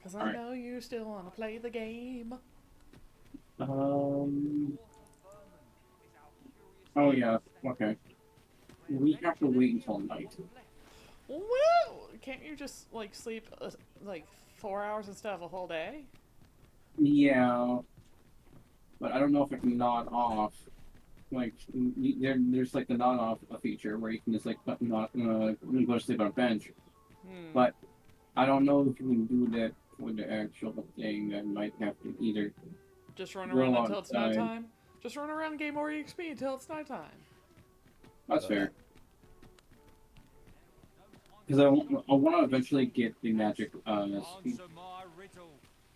Because I Alright. know you still want to play the game. Um. Oh yeah. Okay. We have to wait until night. Well, can't you just, like, sleep, like, 4 hours instead of a whole day? Yeah, but I don't know if I can nod off. Like, there's like the nod off feature where you can just like not go to sleep on a bench. Hmm. But I don't know if you can do that with the actual thing. I might have to either Just run around go until it's outside. nighttime? Just run around Game Over EXP until it's nighttime. That's fair. Because I want to eventually get the magic. It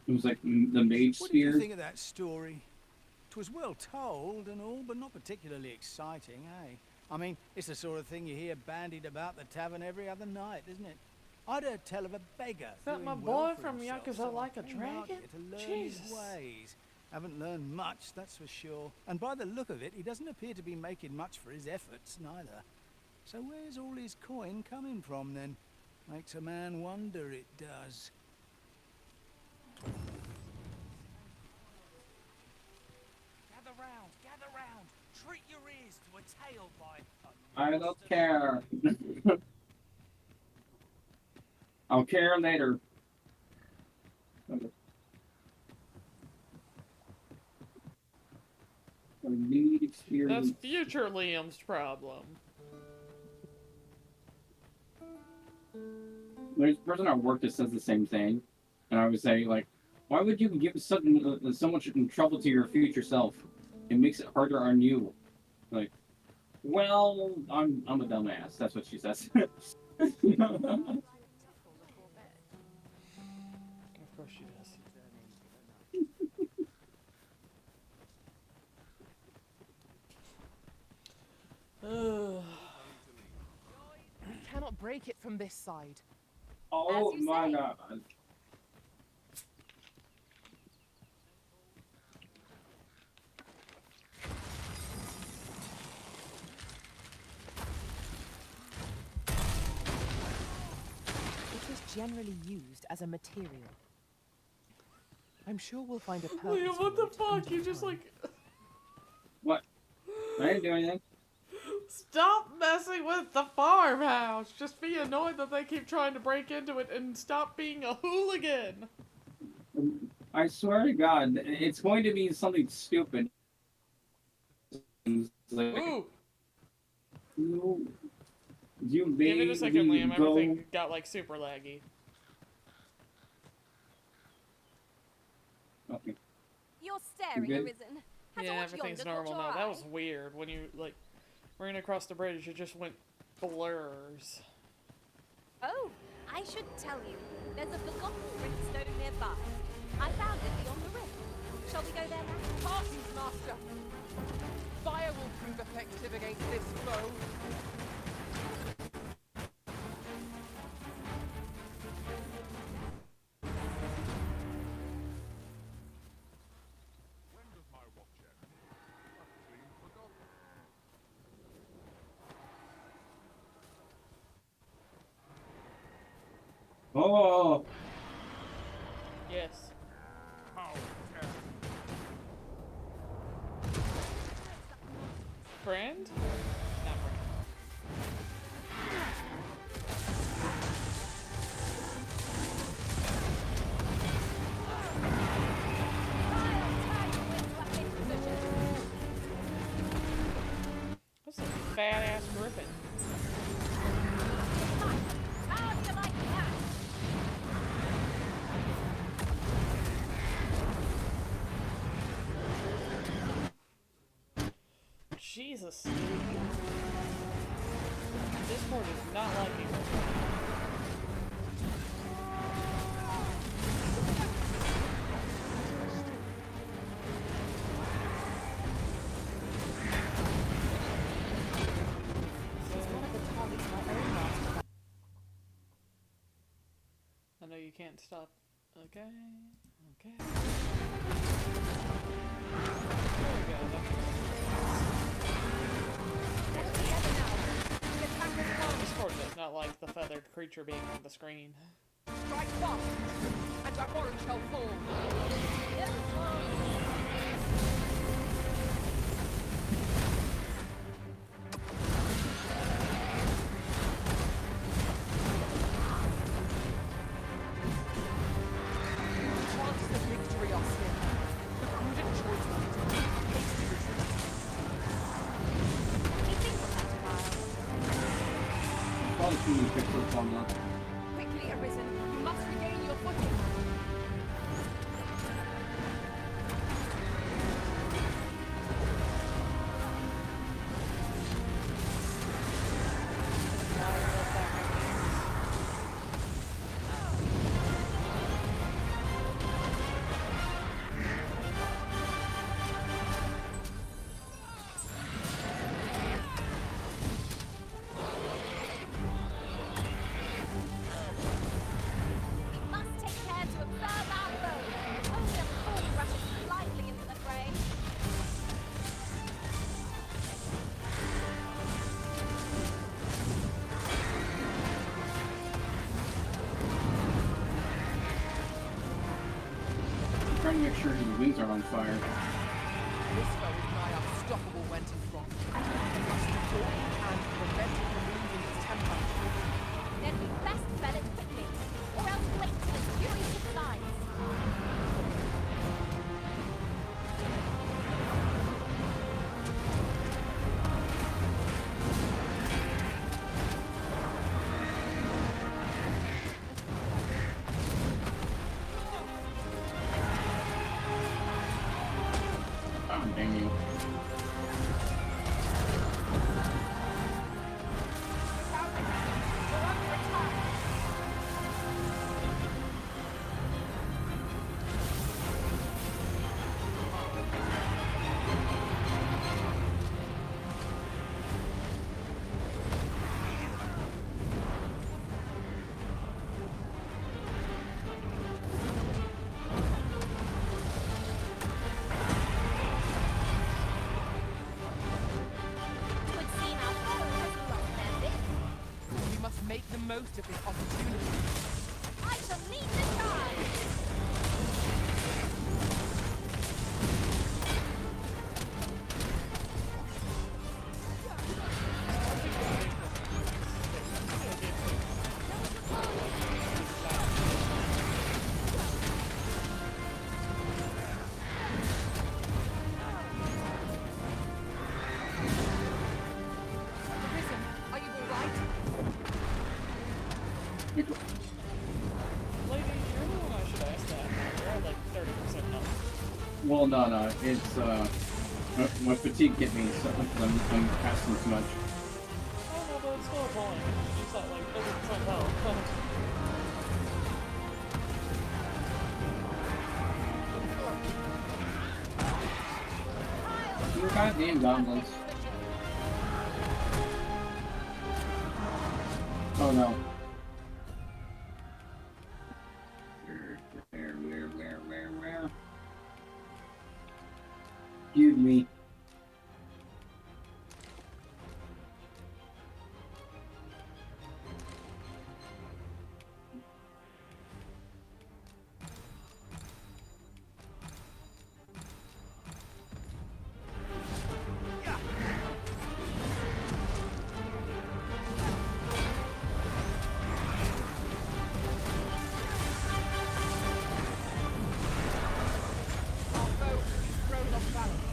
was like the mage What did you spear. think of that story? 'Twas well told and all, but not particularly exciting, eh? I mean, it's the sort of thing you hear bandied about the tavern every other night, isn't it? I'd heard tell of a beggar Is that my doing well boy for from himself, Yakuza so I Like a came out Dragon? here to learn his Jesus. ways. Haven't learned much, that's for sure. And by the look of it, he doesn't appear to be making much for his efforts, neither. So where's all his coin coming from, then? Makes a man wonder, it does. Gather round, gather round. Treat your ears to a tale by I don't care. I'll care later. I need That's experience. future Liam's problem. There's a person at work that says the same thing, and I would say like, why would you give so much trouble to your future self? It makes it harder on you. Like, well, I'm a dumbass. That's what she says. Of course she does. Ugh. Cannot break it from this side. Oh As you my say. god. It is generally used as a material. I'm sure we'll find a purpose Liam, what for the it in fuck? You due just, time. like... What? I didn't do anything. Stop messing with the farmhouse! Just be annoyed that they keep trying to break into it and stop being a hooligan! I swear to God, it's going to be something stupid. It's like, Ooh! you Give it a second, maybe Liam. go. Everything got, like, super laggy. Okay. You're staring, Good. Arisen. Has Yeah, a watch everything's yonder caught normal your now. eye? That was weird. When you, like, ran across the bridge, it just went blurs. Oh, I should tell you. There's a forgotten brimstone nearby. I found it beyond the rift. Shall we go there now? Parsons, Master! Fire will prove effective against this foe. Oh, Yes. Friend? Not friend. That's a fat ass griffin. How do you like that? Jesus. Discord is not liking it. She's one of the targets my own master. I know you can't stop. Okay. Okay. There we go. Discord does not like the feathered creature being on the screen. Strike fast, and our warrant shall fall. Chance the victory, Oscar. The prudent choice will be to make hasty retreat. Anything from that while. Probably too many pixels on that. Quickly, Arisen, you must regain your footing. We must take care to observe our foe. Only a fool rushes blindly into the fray. I'm trying to make sure his wings are on fire. This foe is nigh unstoppable when to frost. We must do all we can to prevent it from losing its temper. Then we best fell it quickly, or else wait till its fury subsides. Oh, dang you. We're under attack. It would seem our foe has lost their bit. We must make the most of this opportunity. I shall lead the charge. Arisen, are you all right? Lady, you're the one I should ask that. You're at like 30% health. Well, no. It's, my fatigue hit me, so I'm casting too much. Oh no, but it's still a point. It's not like 30% health. Your goddamn goblins. Oh no. Where? Give me. Our foe is thrown off balance.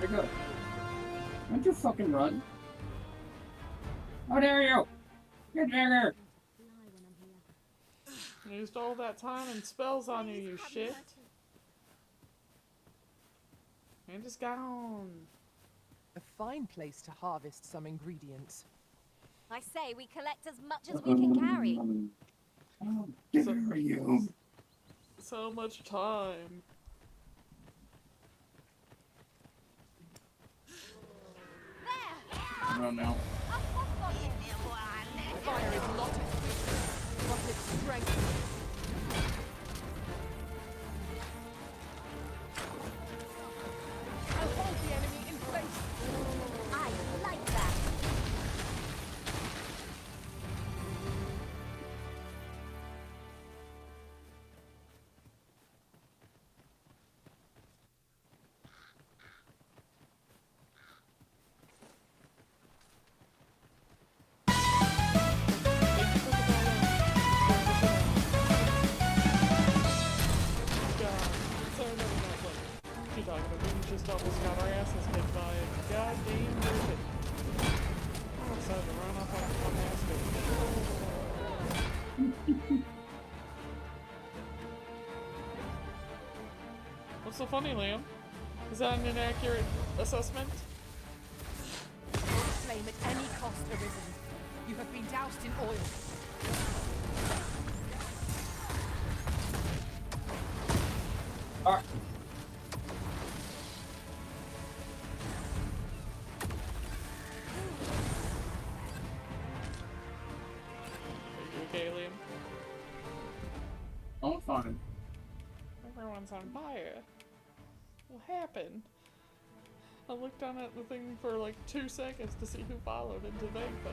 to go. Don't you fucking run. How dare you? Get here! Used all that time and spells on you, you shit. And just gone. A fine place to harvest some ingredients. I say we collect as much as we can carry. How dare you? So much time. There! Oh no. A hobgoblin! Fire is not its weakness, but its strength. I'll hold the enemy in place. I like that. Just almost got our asses kicked by a goddamn griffin. I'm excited to run up on my ass. What's so funny, Liam? Is that an inaccurate assessment? Flame at any cost arisen. You have been doused in oil. Ah. Are you okay, Liam? I'm fine. Everyone's on fire. What happened? I looked down at the thing for like 2 seconds to see who followed into Vegba.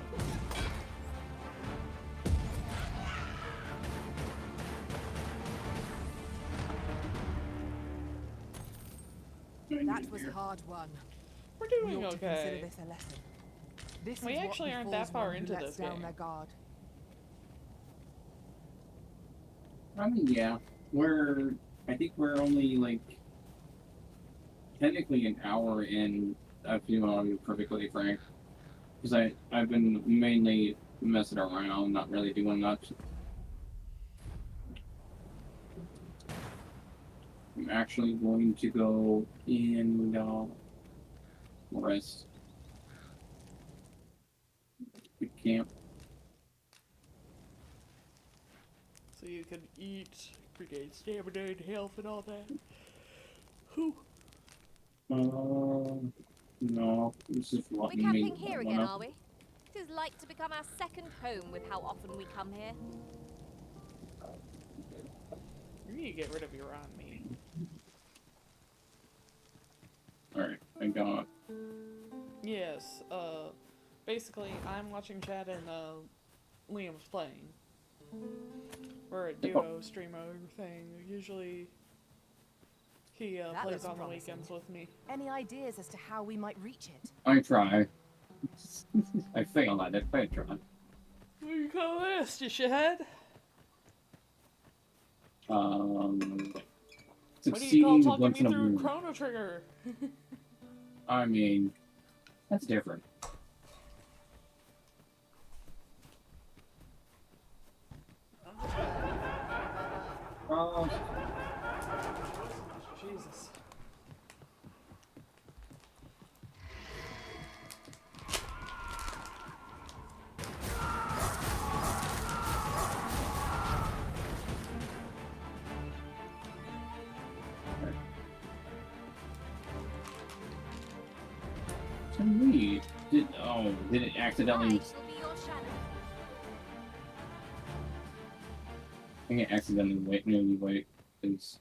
That was hard won. We're We doing ought to consider okay. this a lesson. This We is what actually aren't befalls that far one who into lets this down game. their guard. I mean, yeah. I think we're only, like, technically an hour in, if you want to be perfectly frank. Because I've been mainly messing around, not really doing much. I'm actually going to go and rest. The camp. So you can eat, regain stamina and health and all that. Whew. No, this is We're letting me. camping here again, are we? It is like to become our second home with how often we come here. You need to get rid of your on me. Alright, I got. Yes, basically I'm watching chat and Liam's playing. We're a duo streamer thing. Usually he That plays looks on the promising. weekends with me. Any ideas as to how we might reach it? I try. I fail at it, but I try. What do you call this, you shithead? What do you call Succeeding talking once me in a through blue. Chrono Trigger? I mean, that's different. Oh, Jesus. to me, did it I accidentally? shall be your shadow. I think it accidentally nearly wait. It's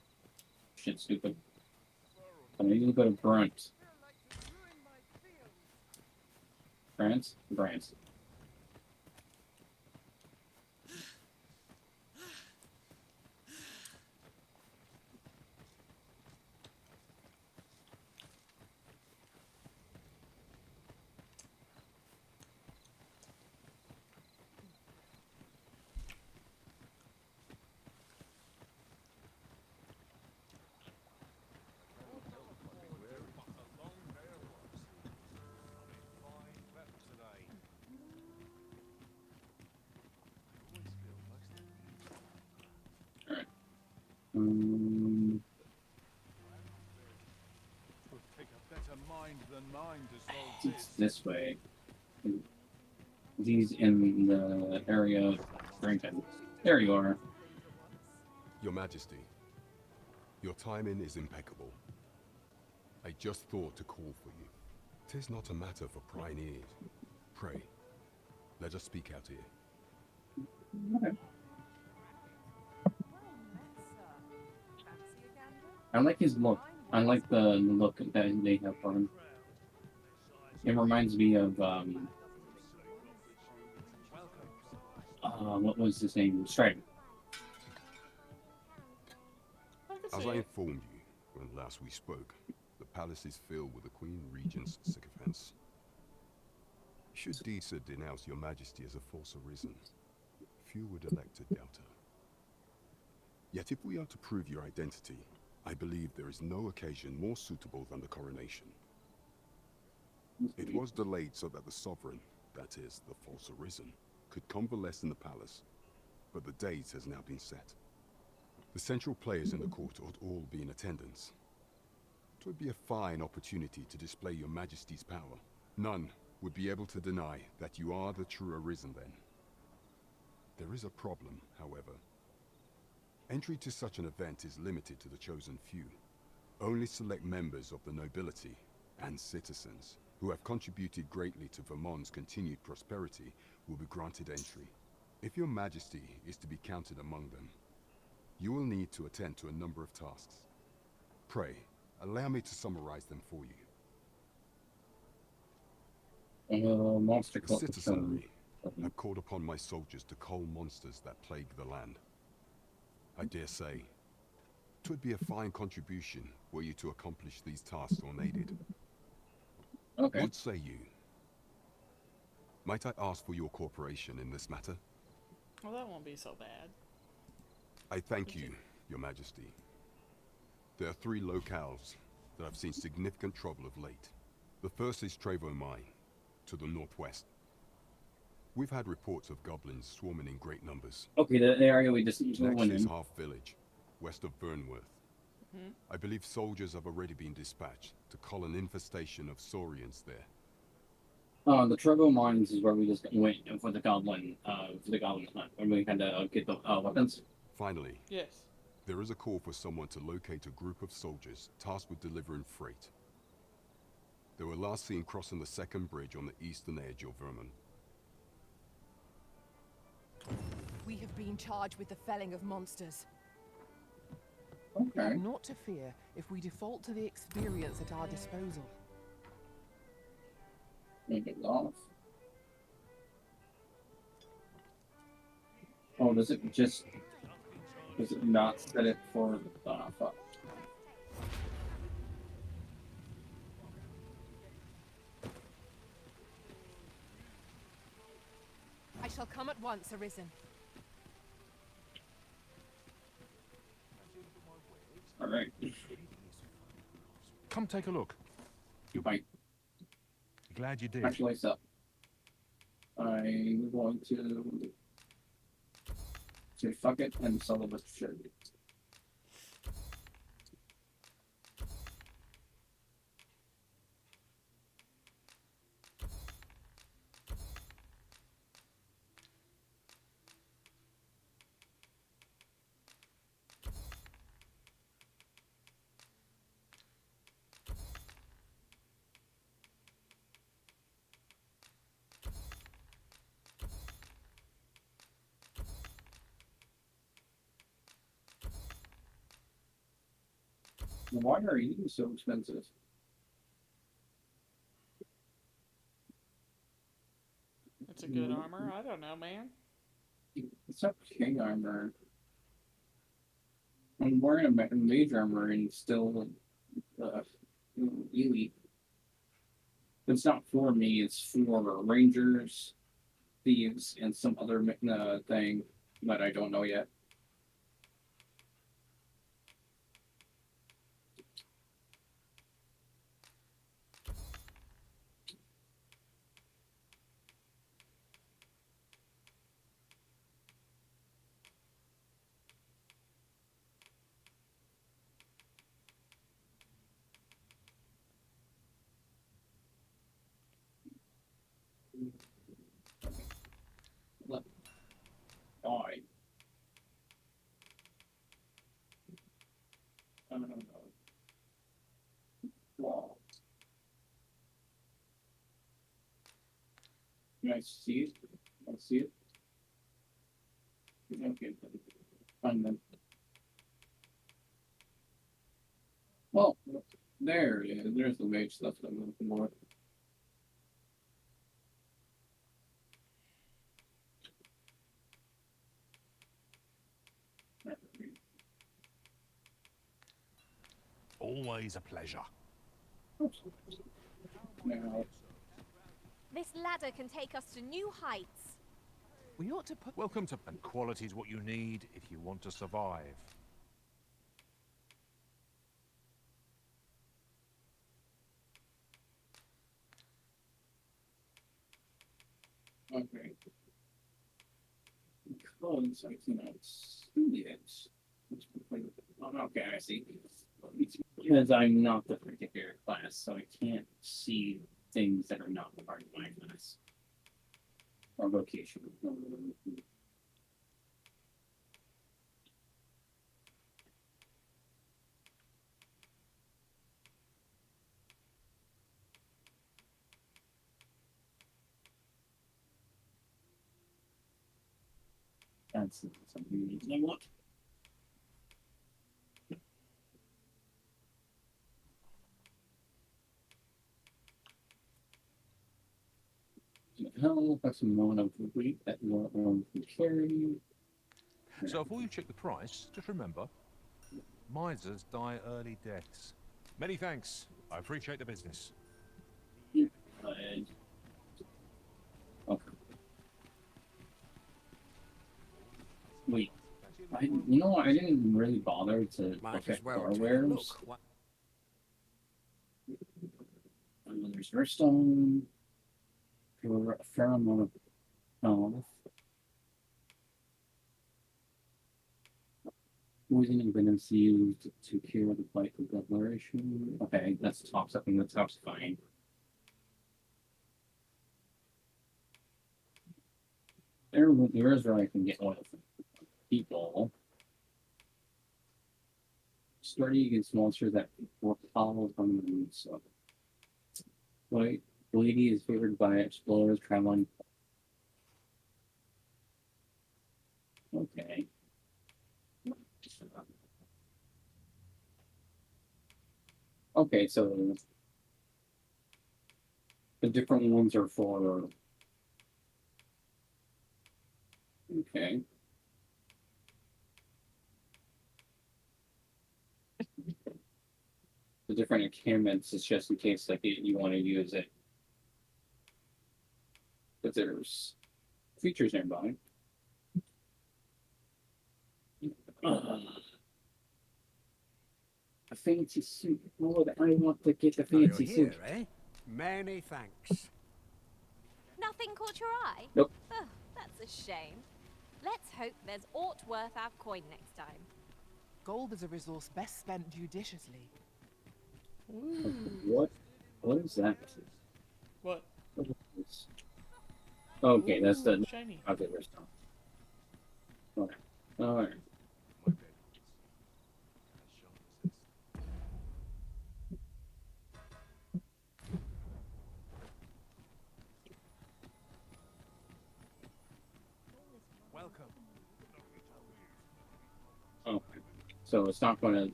shit stupid. I need to go to Brunt. France? France. Take a better mind than mine to solve It's this way. He's in the area of drinking. There you are. Your Majesty, your timing is impeccable. I just thought to call for you. 'Tis not a matter for prying ears. Pray, let us speak out here. Okay. Well met, sir. Fancy a gander? I like his look. I like the look that they have for him. It reminds me of what was his name? Strider. I can As see I it. informed you when last we spoke, the palace is filled with the Queen Regent's sycophants. Should Disa denounce your Majesty as a false arisen, few would elect to doubt her. Yet if we are to prove your identity, I believe there is no occasion more suitable than the coronation. It was delayed so that the sovereign, that is, the false arisen, could convalesce in the palace, but the date has now been set. The central players in the court ought all be in attendance. It would be a fine opportunity to display your Majesty's power. None would be able to deny that you are the true arisen then. There is a problem, however. Entry to such an event is limited to the chosen few. Only select members of the nobility and citizens who have contributed greatly to Vermont's continued prosperity will be granted entry. If your Majesty is to be counted among them, you will need to attend to a number of tasks. Pray, allow me to summarize them for you. Monster The Club. citizenry have called upon my soldiers to cull monsters that plague the land. I dare say, 'twould be a fine contribution were you to accomplish these tasks unaided. Okay. What say you? Might I ask for your cooperation in this matter? Well, that won't be so bad. I thank you, Your Majesty. There are 3 locales that have seen significant trouble of late. The first is Trevo Mine, to the northwest. We've had reports of goblins swarming in great numbers. Okay, the area we just went Next is in. Half Village, west of Burnworth. I believe soldiers have already been dispatched to cull an infestation of saurians there. The Turbo Mines is where we just went for the goblin hunt, when we had to get the weapons. Finally, Yes. there is a call for someone to locate a group of soldiers tasked with delivering freight. They were last seen crossing the second bridge on the eastern edge of Vermont. We have been charged with the felling of monsters. Okay. Not to fear if we default to the experience at our disposal. Make it off. Oh, does it not set it for fuck? I shall come at once, Arisen. Alright. Come take a look. You might Glad you did. actually stop. I'm going to say fuck it and sell the shit. Why are you so expensive? It's a good armor. I don't know, man. It's not king armor. I'm wearing a mage armor and still elite. It's not for me, it's for rangers, thieves, and some other thing that I don't know yet. Wall. Can I see it? Can I see it? Okay. Find them. Well, there it is. There's the mage stuff that I'm looking for. Always a pleasure. Now, This ladder can take us to new heights. We ought to put. Welcome to... And quality's what you need if you want to survive. okay. Because I cannot see it. Okay, I see. It's because I'm not the particular class, so I can't see things that are not part of my class or vocation. That's something I want. Hell, that's a amount of weight that you can carry. So before you check the price, just remember, misers die early deaths. Many thanks. I appreciate the business. Okay. Wait. You know what? I didn't really bother to look at doorwares. There's Redstone. For a fair amount of health. Poison and venom's used to cure the bite of declaration. Okay, that's top something that's fine. There is where I can get oil from people. Sturdy against monsters that work hollow from the roots. So. White lady is favored by explorers traveling. Okay. Okay, so the different ones are for. Okay. The different encampments is just in case like you want to use it. But there's features nearby. A fancy suit. Oh, I want to get the fancy suit. Eh? Many thanks. Nothing caught your eye? Nope. Oh, that's a shame. Let's hope there's aught worth our coin next time. Gold is a resource best spent judiciously. What? What is that? What? Okay, that's the shiny. Okay, there's no. Okay. Alright. Welcome. Okay. So it's not gonna.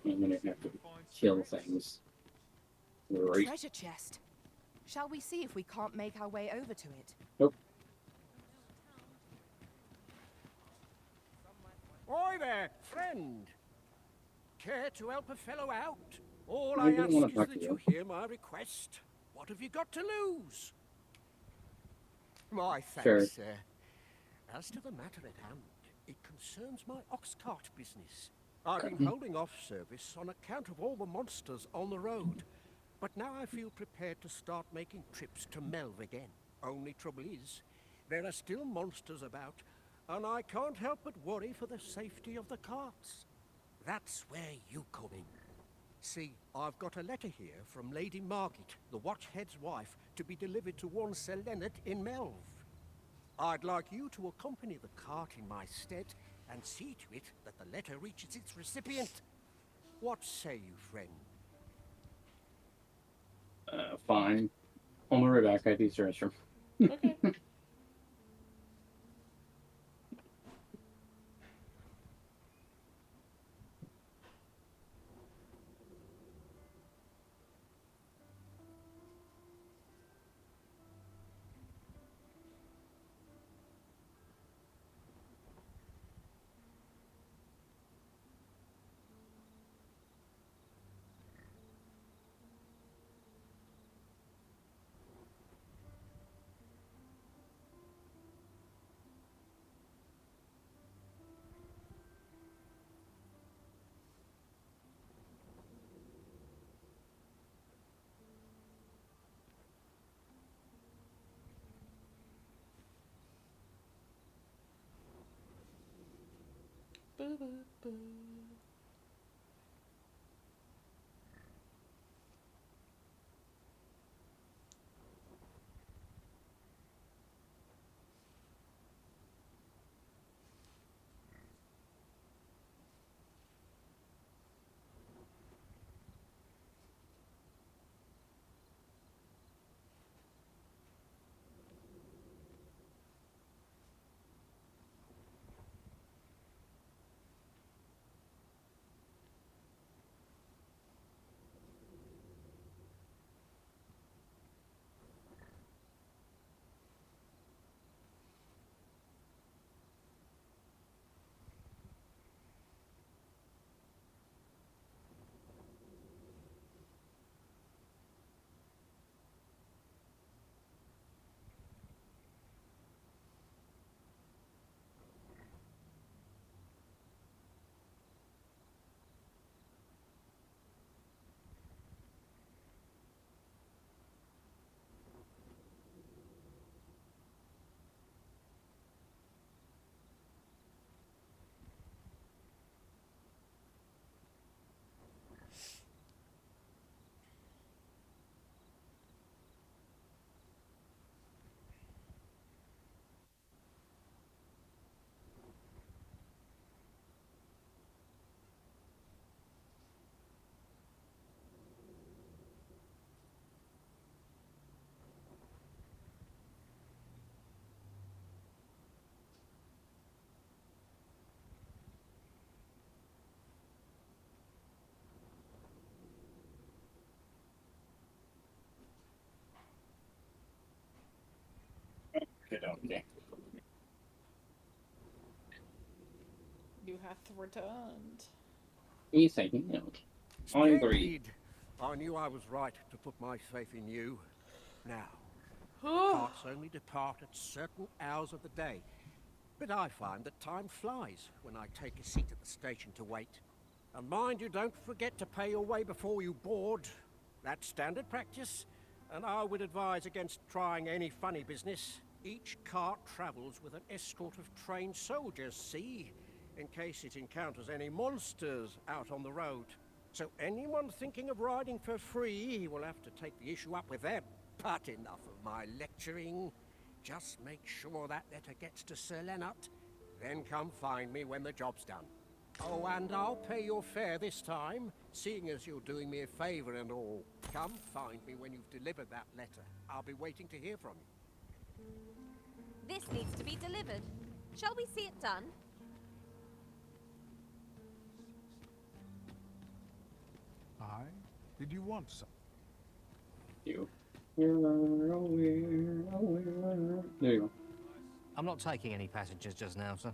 I'm gonna have to kill things. Right. Treasure chest. Shall we see if we can't make our way over to it? Nope. Oi there, friend. Care to help a fellow out? All I I didn't ask wanna is talk that to you you. hear my request. What have you got to lose? My thanks, Sure. sir. As to the matter at hand, it concerns my ox cart business. I've been holding off service on account of all the monsters on the road. But now I feel prepared to start making trips to Melve again. Only trouble is, there are still monsters about, and I can't help but worry for the safety of the carts. That's where you come in. See, I've got a letter here from Lady Margit, the Watchhead's wife, to be delivered to one Sir Leonard in Melve. I'd like you to accompany the cart in my stead and see to it that the letter reaches its recipient. What say you, friend? Fine. On the way back, I use the restroom. Okay. Ba-ba-ba. Okay. You have returned. He's taking note. I agree. Splendid. I knew I was right to put my faith in you. Now, carts only depart at certain hours of the day, but I find that time flies when I take a seat at the station to wait. And mind you, don't forget to pay your way before you board. That's standard practice, and I would advise against trying any funny business. Each cart travels with an escort of trained soldiers, see? In case it encounters any monsters out on the road. So anyone thinking of riding for free will have to take the issue up with them. But enough of my lecturing. Just make sure that letter gets to Sir Leonard. Then come find me when the job's done. Oh, and I'll pay your fare this time, seeing as you're doing me a favor and all. Come find me when you've delivered that letter. I'll be waiting to hear from you. This needs to be delivered. Shall we see it done? Aye? Did you want some? You. There you go. I'm not taking any passengers just now, sir.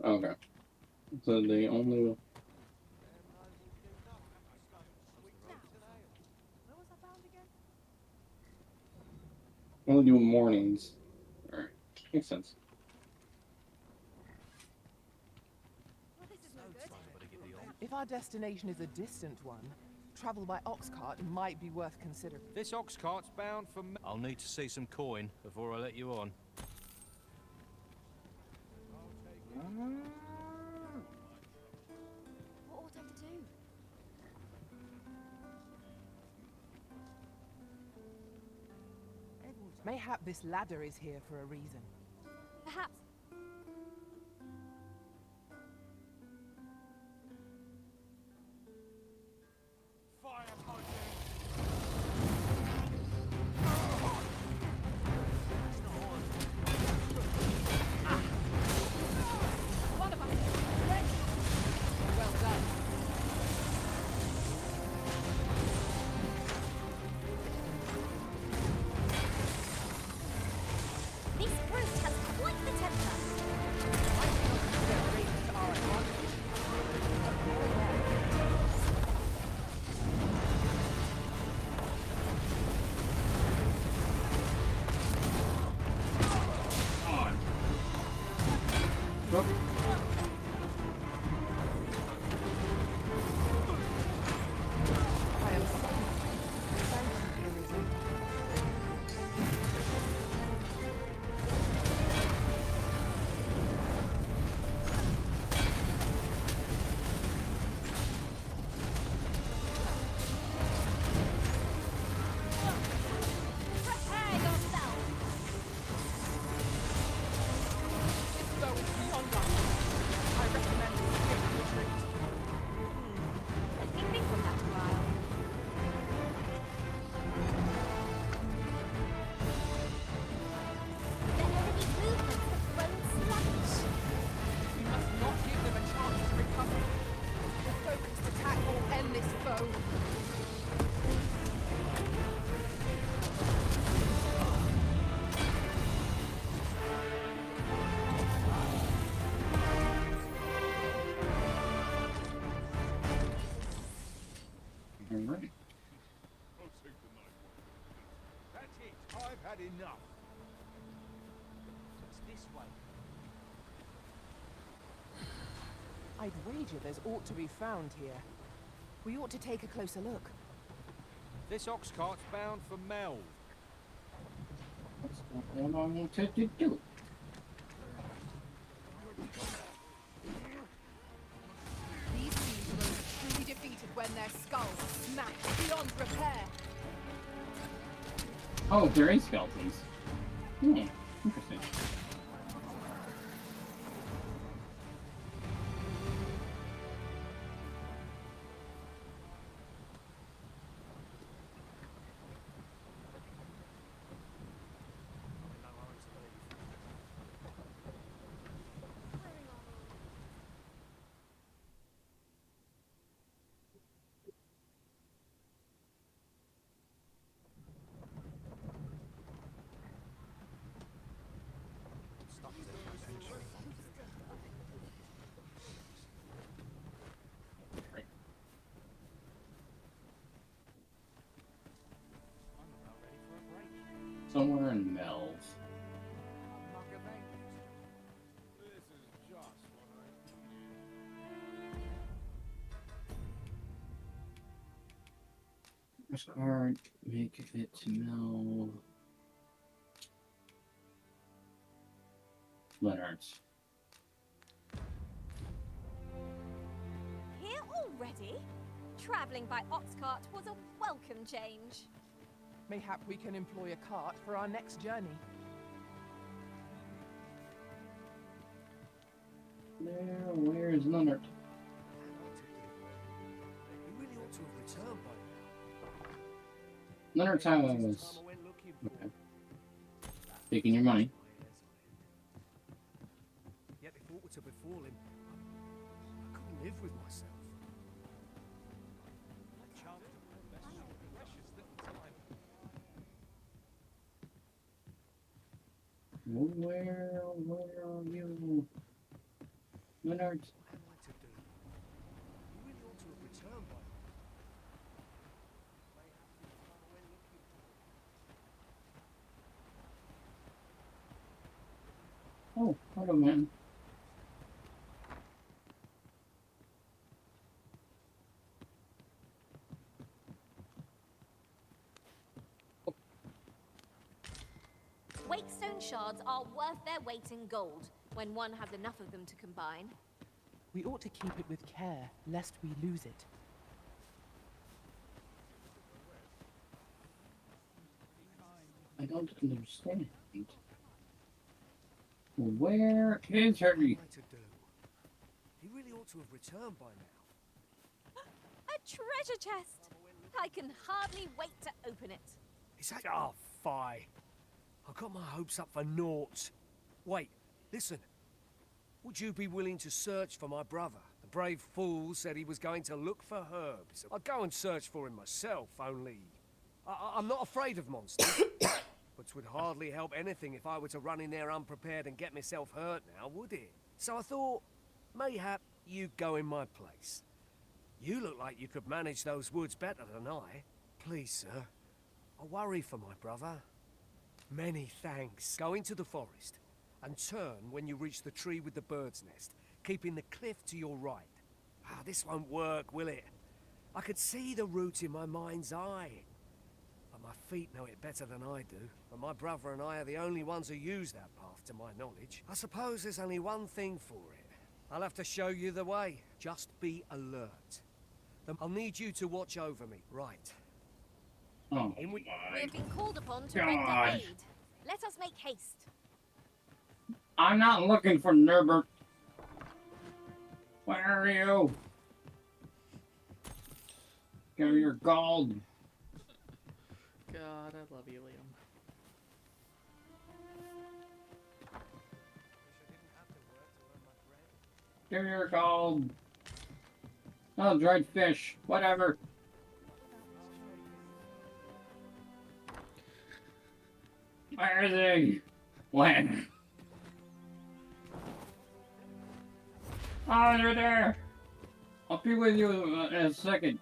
Okay. So they only. Where was I found again? Only do mornings. Alright. Makes sense. Well, this is no good. If our destination is a distant one, travel by ox cart might be worth considering. This ox cart's bound for... I'll need to see some coin before I let you on. What ought I to do? Mayhap this ladder is here for a reason. Perhaps. One of us. Ready. Well done. This brute has quite the temper. I cannot consider raiding to our advantage. On. Whoop. I am sorry. Thank you, Arisen. Prepare yourself. This foe is beyond us. I recommend a swift retreat. Let me think on that a while. The enemy's movements have grown sluggish. We must not give them a chance to recover. A focused attack will end this foe. All right. That's it. I've had enough. It's this way. I'd wager there's aught to be found here. We ought to take a closer look. This ox cart's bound for Mel. That's not what I wanted to do. These thieves are only truly defeated when their skulls are smashed beyond repair. Oh, there is skeletons. Hmm, interesting. Somewhere in Mel's. This is just what I This card, make it to Mel. Leonard's. Here already? Travelling by ox cart was a welcome change. Mayhap we can employ a cart for our next journey. Where is Leonard? You really ought to have returned by now. Leonard's This house. time I went looking for Okay. Taking your money. Yet if aught were to befall him, I couldn't live with myself. Where are you? Leonard. What am I to do? You really ought to have returned by now. Mayhap this time I went looking for Oh, hello, man. Wakestone shards are worth their weight in gold when one has enough of them to combine. We ought to keep it with care, lest we lose it. I don't understand. Where is Herbie? What am I to do? He really ought to have returned by now. A treasure chest! I can hardly wait to open it. Is that... Oh, fie. I got my hopes up for naught. Wait, listen. Would you be willing to search for my brother? The brave fool said he was going to look for herbs. I'd go and search for him myself, only... I'm not afraid of monsters. But 'twould hardly help anything if I were to run in there unprepared and get myself hurt now, would it? So I thought, mayhap you'd go in my place. You look like you could manage those woods better than I. Please, sir. I worry for my brother. Many thanks. Go into the forest and turn when you reach the tree with the bird's nest, keeping the cliff to your right. Ah, this won't work, will it? I could see the route in my mind's eye. But my feet know it better than I do, and my brother and I are the only ones who use that path, to my knowledge. I suppose there's only one thing for it. I'll have to show you the way. Just be alert. I'll need you to watch over me. Right. Oh, We have been called upon to God. render aid. Let us make haste. I'm not looking for Norbert. Where are you? Give me your gold. God, I love you, Liam. Give me your gold. Oh, dried fish. Whatever. Where is he? When? Oh, they're there. I'll be with you in a second.